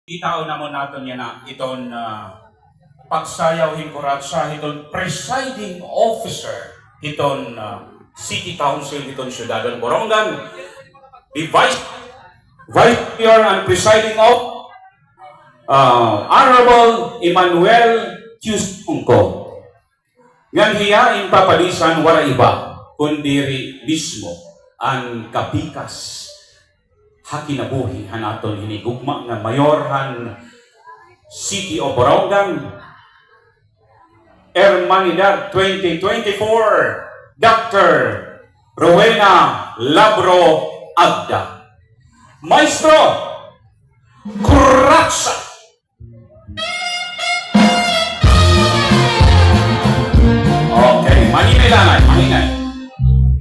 Itaw naman natin yan na itong pagsayaw KURATSA, itong presiding officer, itong city council, itong siyudad ng Borongan, the vice mayor and presiding of Honorable Emmanuel Tiusungko. Ngan hiyain papalisan wala iba, kundiri mismo ang kapikas hakinabuhi hanaton hinigugma nga mayorhan City of Borongan Hermanidad 2024 Dr. Rowena Labro Agda. Maestro KURATSA. Okay, mahinay lang ay,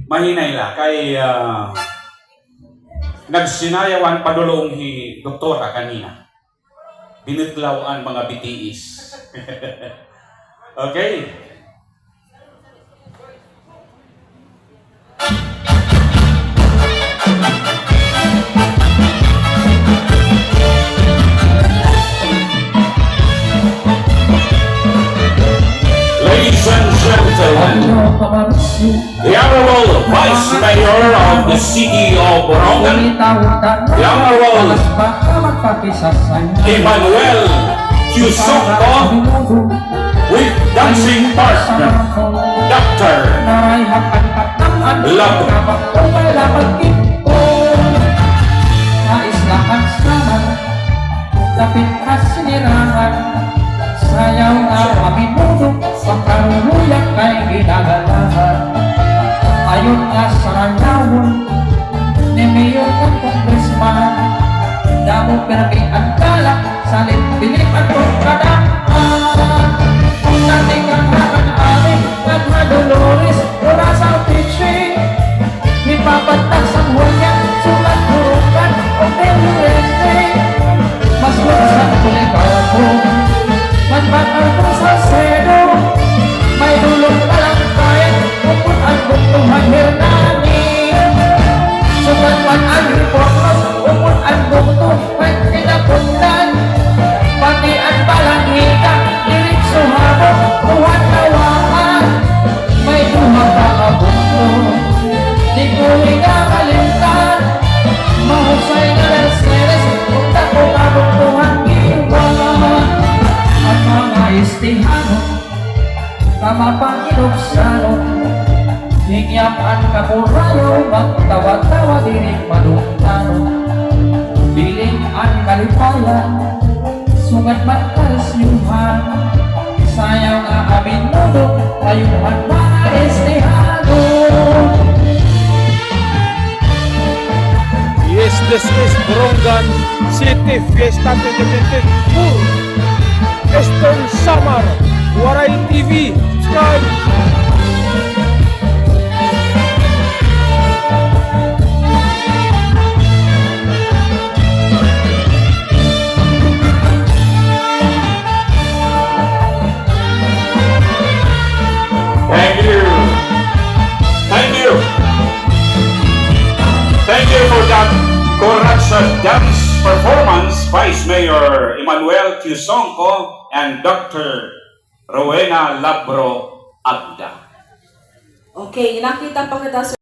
mahinay lang kay nagsinayawan padulong hi doktora kanina. Biniglaw ang mga BTS. Okay. Ladies and gentlemen, the Honorable Vice Mayor of the City of Borongan, the Honorable Emmanuel Tiusungko, with dancing partner, Dr. Labro. Sayaw nga aminudo sa karuluyak kay ginagalahan. Ayon nga sa ranyawon ni Mayor ng Congressman, damo pirmi ang kalak sa litbilip at pagkadaan. Kung dating ang naman amin nagmadolores mula sa teaching, ipapatas ang hulya sulat burukan o telurente. Mas lusan kulikaw ko magbatal ko sa sedo, may dulong palang kaya upot ang buktuhan hirnani. Sumatwan ang reporters, upot ang bukto, may kinapundan. Pati ang palang hika, lirik suhabok, tuwan tawahan. May duhang kakabukto, di ko hinakalimtan. Mahusay na Mercedes, kung tako kabuktuhan iwan. At mga istihano, kamapanginuksano, hingyap ang kapurayo, magtawa-tawa dinig madungtano. Biling ang kalipayan, sugat magkalisyuhan, sayaw nga amin nudo, ayuhan mga istihano. Yes, this is Borongan City Fiesta 2024. Western Samar, Waray TV, subscribe! Thank you. Thank you. Thank you for that KURATSA dance performance, Vice Mayor Emmanuel Tiusungko and Dr. Rowena Labro Agda. Okay, nakita pa kita